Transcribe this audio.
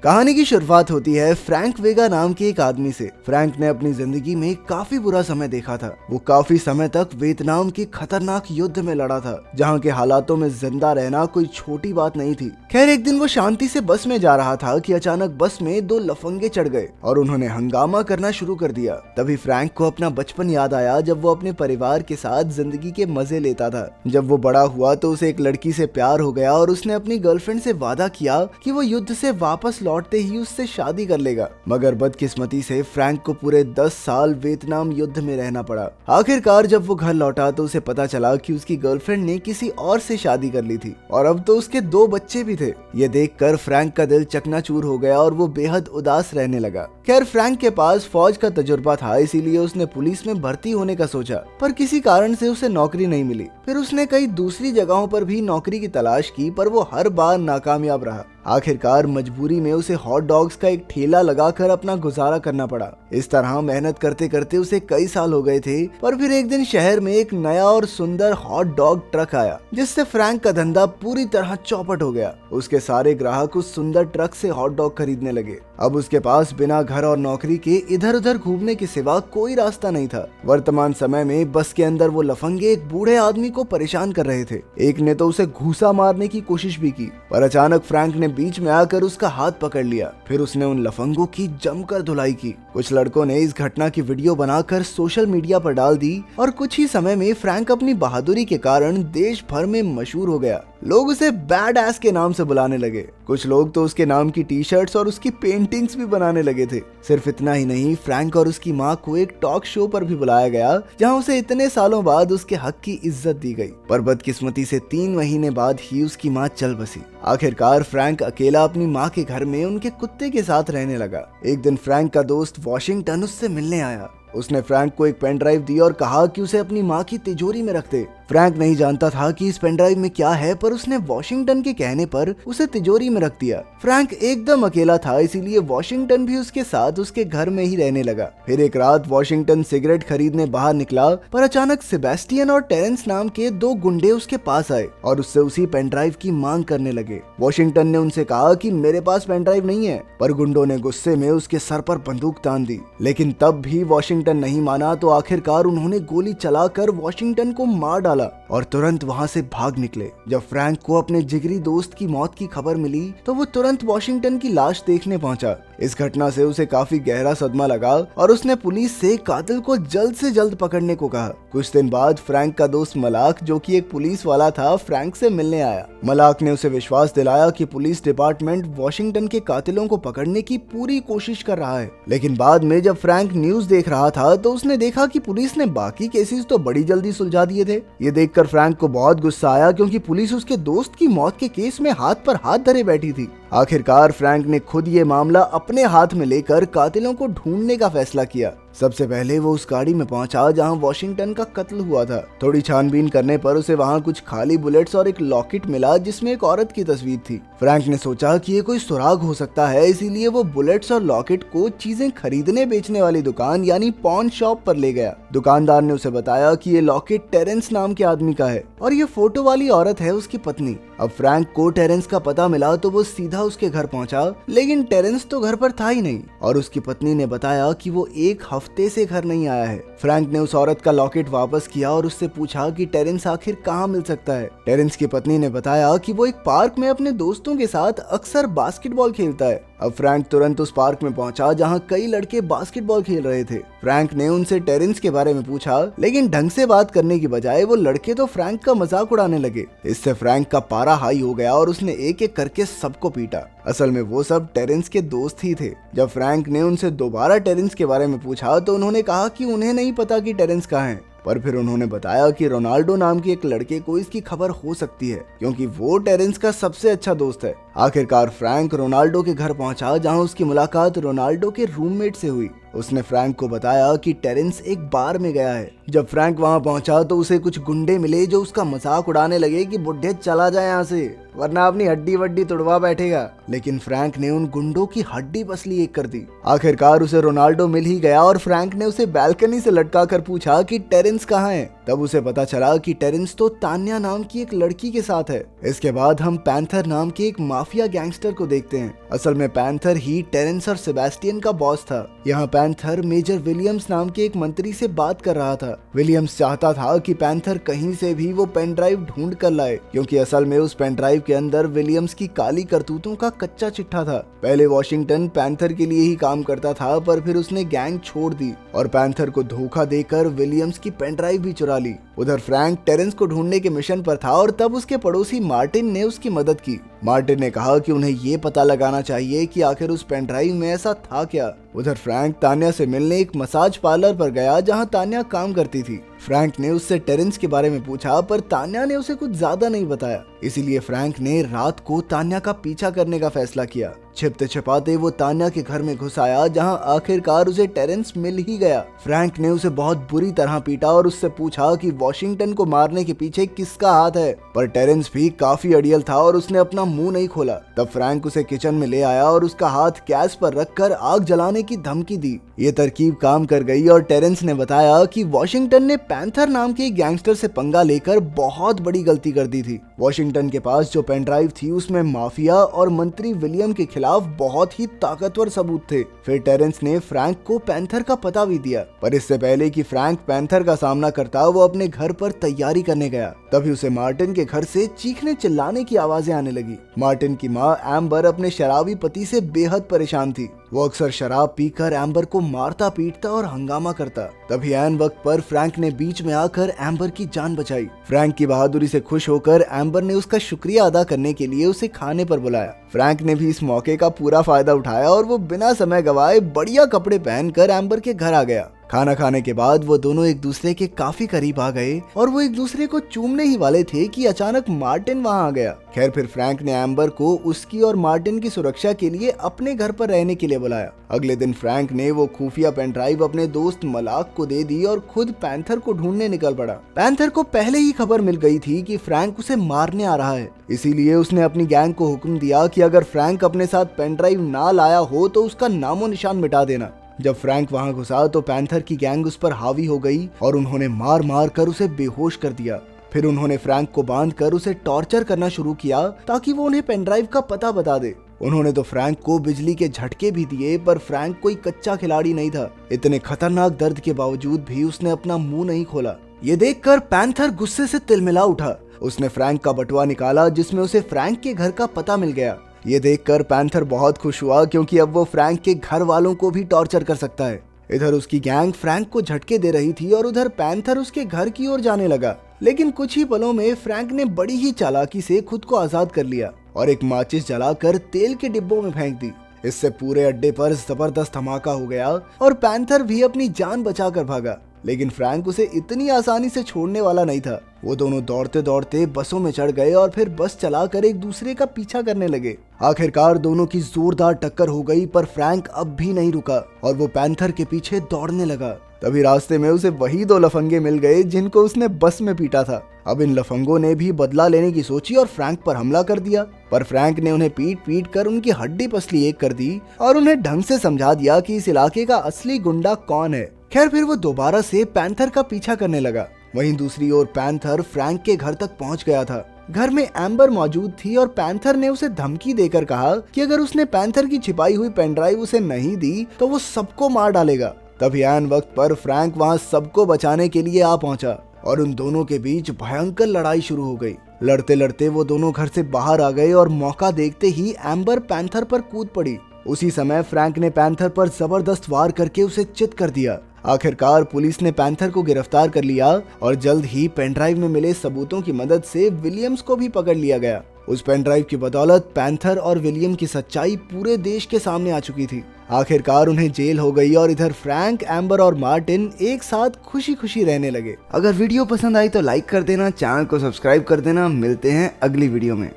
कहानी की शुरुआत होती है फ्रैंक वेगा नाम के एक आदमी से। फ्रैंक ने अपनी जिंदगी में काफी बुरा समय देखा था। वो काफी समय तक वियतनाम के खतरनाक युद्ध में लड़ा था, जहाँ के हालातों में जिंदा रहना कोई छोटी बात नहीं थी। खैर, एक दिन वो शांति से बस में जा रहा था कि अचानक बस में दो लफंगे चढ़ गए और उन्होंने हंगामा करना शुरू कर दिया। तभी फ्रैंक को अपना बचपन याद आया, जब वो अपने परिवार के साथ जिंदगी के मजे लेता था। जब वो बड़ा हुआ तो उसे एक लड़की से प्यार हो गया और उसने अपनी गर्लफ्रेंड से वादा किया कि वो युद्ध से वापस लौटते ही उससे शादी कर लेगा। मगर बदकिस्मती से फ्रैंक को पूरे 10 साल वियतनाम युद्ध में रहना पड़ा। आखिरकार जब वो घर लौटा तो उसे पता चला कि उसकी गर्लफ्रेंड ने किसी और से शादी कर ली थी और अब तो उसके 2 बच्चे भी थे। ये देखकर फ्रैंक का दिल चकनाचूर हो गया और वो बेहद उदास रहने लगा। खैर, फ्रैंक के पास फौज का तजुर्बा था, इसीलिए उसने पुलिस में भर्ती होने का सोचा, पर किसी कारण से उसे नौकरी नहीं मिली। फिर उसने कई दूसरी जगहों पर भी नौकरी की तलाश की, पर वो हर बार नाकामयाब रहा। आखिरकार मजबूरी में उसे हॉट डॉग्स का एक ठेला लगाकर अपना गुजारा करना पड़ा। इस तरह मेहनत करते करते उसे कई साल हो गए थे, पर फिर एक दिन शहर में एक नया और सुंदर हॉट डॉग ट्रक आया, जिससे फ्रैंक का धंधा पूरी तरह चौपट हो गया। उसके सारे ग्राहक उस सुंदर ट्रक से हॉट डॉग खरीदने लगे। अब उसके पास बिना घर और नौकरी के इधर उधर घूमने के सिवा कोई रास्ता नहीं था। वर्तमान समय में बस के अंदर वो लफंगे एक बूढ़े आदमी को परेशान कर रहे थे। एक ने तो उसे घूसा मारने की कोशिश भी की, पर अचानक फ्रैंक ने बीच में आकर उसका हाथ पकड़ लिया। फिर उसने उन लफंगों की जमकर धुलाई की। कुछ लड़कों ने इस घटना की वीडियो बनाकर सोशल मीडिया पर डाल दी और कुछ ही समय में फ्रैंक अपनी बहादुरी के कारण देश भर में मशहूर हो गया। लोग उसे बैड एस के नाम से बुलाने लगे। कुछ लोग तो उसके नाम की टी शर्ट्स और उसकी पेंटिंग्स भी बनाने लगे थे। सिर्फ इतना ही नहीं, फ्रैंक और उसकी माँ को एक टॉक शो पर भी बुलाया गया, जहाँ उसे इतने सालों बाद उसके हक की इज्जत दी गई। पर बदकिस्मती से 3 महीने बाद ही उसकी माँ चल बसी। आखिरकार फ्रैंक अकेला अपनी माँ के घर में उनके कुत्ते के साथ रहने लगा। एक दिन फ्रैंक का दोस्त वॉशिंगटन उससे मिलने आया। उसने फ्रैंक को एक पेन ड्राइव दी और कहा कि उसे अपनी माँ की तिजोरी में रख दे। फ्रैंक नहीं जानता था कि इस पेन ड्राइव में क्या है, पर उसने वॉशिंगटन के कहने पर उसे तिजोरी में रख दिया। फ्रैंक एकदम अकेला था, इसीलिए वॉशिंगटन भी उसके साथ उसके घर में ही रहने लगा। फिर एक रात वॉशिंगटन सिगरेट खरीदने बाहर निकला, पर अचानक सेबेस्टियन और टेरेंस नाम के 2 गुंडे उसके पास आए और उससे उसी पेन ड्राइव की मांग करने लगे। वॉशिंगटन ने उनसे कहा कि मेरे पास पेन ड्राइव नहीं है, पर गुंडों ने गुस्से में उसके सर पर बंदूक तान दी। लेकिन तब भी वॉशिंगटन नहीं माना, तो आखिरकार उन्होंने गोली चलाकर वॉशिंगटन को मार डाला और तुरंत वहां से भाग निकले। जब फ्रैंक को अपने जिगरी दोस्त की मौत की खबर मिली तो वो तुरंत वॉशिंगटन की लाश देखने पहुंचा। इस घटना से उसे काफी गहरा सदमा लगा और उसने पुलिस से कातिल को जल्द से जल्द पकड़ने को कहा। कुछ दिन बाद फ्रैंक का दोस्त मलाक, जो कि एक पुलिस वाला था, फ्रैंक से मिलने आया। मलाक ने उसे विश्वास दिलाया कि पुलिस डिपार्टमेंट वॉशिंगटन के कातिलों को पकड़ने की पूरी कोशिश कर रहा है। लेकिन बाद में जब फ्रैंक न्यूज देख रहा था तो उसने देखा कि पुलिस ने बाकी केसेस तो बड़ी जल्दी सुलझा दिए थे। ये देखकर फ्रैंक को बहुत गुस्सा आया, क्योंकि पुलिस उसके दोस्त की मौत के केस में हाथ पर हाथ धरे बैठी थी। आखिरकार फ्रैंक ने खुद ये मामला अपने हाथ में लेकर कातिलों को ढूंढने का फैसला किया। सबसे पहले वो उस गाड़ी में पहुंचा जहां वॉशिंगटन का कत्ल हुआ था। थोड़ी छानबीन करने पर उसे वहां कुछ खाली बुलेट्स और एक लॉकेट मिला, जिसमें एक औरत की तस्वीर थी। फ्रैंक ने सोचा कि ये कोई सुराग हो सकता है, इसीलिए वो बुलेट्स और लॉकेट को चीजें खरीदने बेचने वाली दुकान यानी पॉन शॉप पर ले गया। दुकानदार ने उसे बताया कि ये लॉकेट टेरेंस नाम के आदमी का है और ये फोटो वाली औरत है उसकी पत्नी। अब फ्रैंक को टेरेंस का पता मिला तो वो सीधा उसके घर पहुंचा, लेकिन टेरेंस तो घर पर था ही नहीं और उसकी पत्नी ने बताया कि वो 1 हफ्ते से घर नहीं आया है। फ्रैंक ने उस औरत का लॉकेट वापस किया और उससे पूछा कि टेरेंस आखिर कहाँ मिल सकता है। टेरेंस की पत्नी ने बताया कि वो एक पार्क में अपने दोस्तों के साथ अक्सर बास्केटबॉल खेलता है। अब फ्रैंक तुरंत उस पार्क में पहुंचा जहां कई लड़के बास्केटबॉल खेल रहे थे। फ्रैंक ने उनसे टेरेंस के बारे में पूछा, लेकिन ढंग से बात करने की बजाय वो लड़के तो फ्रैंक का मजाक उड़ाने लगे। इससे फ्रैंक का पारा हाई हो गया और उसने एक एक करके सबको पीटा। असल में वो सब टेरेंस के दोस्त ही थे। जब फ्रैंक ने उनसे दोबारा टेरेंस के बारे में पूछा तो उन्होंने कहा कि उन्हें नहीं पता कि टेरेंस कहाँ है, पर फिर उन्होंने बताया कि रोनाल्डो नाम के एक लड़के को इसकी खबर हो सकती है, क्योंकि वो टेरेंस का सबसे अच्छा दोस्त है। आखिरकार फ्रैंक रोनाल्डो के घर पहुंचा, जहां उसकी मुलाकात रोनाल्डो के रूममेट से हुई। उसने फ्रैंक को बताया कि टेरेंस एक बार में गया है। जब फ्रैंक वहां पहुंचा तो उसे कुछ गुंडे मिले जो उसका मजाक उड़ाने लगे कि बुढ़े चला जाए यहाँ से, वरना अपनी हड्डी वड्डी तुड़वा बैठेगा। लेकिन फ्रैंक ने उन गुंडों की हड्डी पसली एक कर दी। आखिरकार उसे रोनाल्डो मिल ही गया और फ्रैंक ने उसे बैल्कनी से लटका कर पूछा कि टेरेंस कहाँ है। तब उसे पता चला कि टेरेंस तो तान्या नाम की एक लड़की के साथ है। इसके बाद हम पैंथर नाम के एक माफिया गैंगस्टर को देखते हैं। असल में पैंथर ही टेरेंस और सेबेस्टियन का बॉस था। यहाँ पैंथर मेजर विलियम्स नाम के एक मंत्री से बात कर रहा था। विलियम्स चाहता था कि पैंथर कहीं से भी वो पेन ड्राइव ढूंढ कर लाए, क्योंकि असल में उस पेन ड्राइव के अंदर विलियम्स की काली करतूतों का कच्चा चिट्ठा था। पहले वॉशिंगटन पैंथर के लिए ही काम करता था, पर फिर उसने गैंग छोड़ दी और पैंथर को धोखा देकर विलियम्स की पेन ड्राइव भी चुरा ली। उधर फ्रैंक टेरेंस को ढूंढने के मिशन पर था और तब उसके पड़ोसी मार्टिन ने उसकी मदद की। मार्टिन ने कहा कि उन्हें ये पता लगाना चाहिए कि आखिर उस पेन ड्राइव में ऐसा था क्या। उधर फ्रैंक तान्या से मिलने एक मसाज पार्लर पर गया जहां तान्या काम करती थी। फ्रैंक ने उससे टेरेंस के बारे में पूछा, पर तान्या ने उसे कुछ ज्यादा नहीं बताया। इसीलिए फ्रैंक ने रात को तान्या का पीछा करने का फैसला किया। छिपते छिपाते वो तान्या के घर में घुस आया, जहां आखिरकार उसे टेरेंस मिल ही गया। फ्रैंक ने उसे बहुत बुरी तरह पीटा और उससे पूछा कि वॉशिंगटन को मारने के पीछे किसका हाथ है, पर टेरेंस भी काफी अड़ियल था और उसने अपना मुंह नहीं खोला। तब फ्रैंक उसे किचन में ले आया और उसका हाथ गैस पर रखकर आग जलाने की धमकी दी। ये तरकीब काम कर गई और टेरेंस ने बताया कि वॉशिंगटन ने पैंथर नाम के एक गैंगस्टर से पंगा लेकर बहुत बड़ी गलती कर दी थी। वॉशिंगटन के पास जो पेन ड्राइव थी उसमें माफिया और मंत्री विलियम के खिलाफ बहुत ही ताकतवर सबूत थे। फिर टेरेंस ने फ्रैंक को पैंथर का पता भी दिया, पर इससे पहले कि फ्रैंक पैंथर का सामना करता वो अपने घर पर तैयारी करने गया। तभी उसे मार्टिन के घर से चीखने चिल्लाने की आवाजें आने लगी। मार्टिन की माँ एम्बर अपने शराबी पति से बेहद परेशान थी। वो अक्सर शराब पीकर एम्बर को मारता पीटता और हंगामा करता। तभी ऐन वक्त पर फ्रैंक ने बीच में आकर एम्बर की जान बचाई। फ्रैंक की बहादुरी से खुश होकर एम्बर ने उसका शुक्रिया अदा करने के लिए उसे खाने पर बुलाया। फ्रैंक ने भी इस मौके का पूरा फायदा उठाया और वो बिना समय गवाए बढ़िया कपड़े पहनकर एम्बर के घर आ गया। खाना खाने के बाद वो दोनों एक दूसरे के काफी करीब आ गए और वो एक दूसरे को चूमने ही वाले थे कि अचानक मार्टिन वहां आ गया। खैर फिर फ्रैंक ने एम्बर को उसकी और मार्टिन की सुरक्षा के लिए अपने घर पर रहने के लिए बुलाया। अगले दिन फ्रैंक ने वो खुफिया पेन ड्राइव अपने दोस्त मलाक को दे दी और खुद पैंथर को ढूंढने निकल पड़ा। पैंथर को पहले ही खबर मिल गई थी कि फ्रैंक उसे मारने आ रहा है, इसीलिए उसने अपनी गैंग को हुक्म दिया कि अगर फ्रैंक अपने साथ पेन ड्राइव ना लाया हो तो उसका नामो निशान मिटा देना। जब फ्रैंक वहां घुसा तो पैंथर की गैंग उस पर हावी हो गई और उन्होंने मार मार कर उसे बेहोश कर दिया। फिर उन्होंने फ्रैंक को बांधकर उसे टॉर्चर करना शुरू किया ताकि वो उन्हें पेन ड्राइव का पता बता दे। उन्होंने तो फ्रैंक को बिजली के झटके भी दिए, पर फ्रैंक कोई कच्चा खिलाड़ी नहीं था। इतने खतरनाक दर्द के बावजूद भी उसने अपना मुंह नहीं खोला। ये देखकर पैंथर गुस्से से तिलमिला उठा। उसने फ्रैंक का बटुआ निकाला जिसमें उसे फ्रैंक के घर का पता मिल गया। ये देखकर पैंथर बहुत खुश हुआ, क्योंकि अब वो फ्रैंक के घर वालों को भी टॉर्चर कर सकता है। इधर उसकी गैंग फ्रैंक को झटके दे रही थी और उधर पैंथर उसके घर की ओर जाने लगा। लेकिन कुछ ही पलों में फ्रैंक ने बड़ी ही चालाकी से खुद को आजाद कर लिया और एक माचिस जलाकर तेल के डिब्बों में फेंक दी। इससे पूरे अड्डे पर जबरदस्त धमाका हो गया और पैंथर भी अपनी जान बचाकर भागा। लेकिन फ्रैंक उसे इतनी आसानी से छोड़ने वाला नहीं था। वो दोनों दौड़ते दौड़ते बसों में चढ़ गए और फिर बस चलाकर एक दूसरे का पीछा करने लगे। आखिरकार दोनों की जोरदार टक्कर हो गई, पर फ्रैंक अब भी नहीं रुका और वो पैंथर के पीछे दौड़ने लगा। तभी रास्ते में उसे वही दो लफंगे मिल गए जिनको उसने बस में पीटा था। अब इन लफंगों ने भी बदला लेने की सोची और फ्रैंक पर हमला कर दिया, पर फ्रैंक ने उन्हें पीट पीट कर उनकी हड्डी पसली एक कर दी और उन्हें ढंग से समझा दिया कि इस इलाके का असली गुंडा कौन है। खैर फिर वो दोबारा से पैंथर का पीछा करने लगा। वहीं दूसरी ओर पैंथर फ्रैंक के घर तक पहुंच गया था। घर में एम्बर मौजूद थी और पैंथर ने उसे धमकी देकर कहा कि अगर उसने पैंथर की छिपाई हुई पेन ड्राइव उसे नहीं दी तो वो सबको मार डालेगा। तभी ऐन वक्त पर फ्रैंक वहां सबको बचाने के लिए आ पहुंचा और उन दोनों के बीच भयंकर लड़ाई शुरू हो गई। लड़ते लड़ते वो दोनों घर से बाहर आ गए और मौका देखते ही एम्बर पैंथर पर कूद पड़ी। उसी समय फ्रैंक ने पैंथर पर जबरदस्त वार करके उसे चित कर दिया। आखिरकार पुलिस ने पैंथर को गिरफ्तार कर लिया और जल्द ही पेनड्राइव में मिले सबूतों की मदद से विलियम्स को भी पकड़ लिया गया। उस पेनड्राइव की बदौलत पैंथर और विलियम की सच्चाई पूरे देश के सामने आ चुकी थी। आखिरकार उन्हें जेल हो गई और इधर फ्रैंक, एम्बर और मार्टिन एक साथ खुशी खुशी रहने लगे। अगर वीडियो पसंद आई तो लाइक कर देना, चैनल को सब्सक्राइब कर देना। मिलते हैं अगली वीडियो में।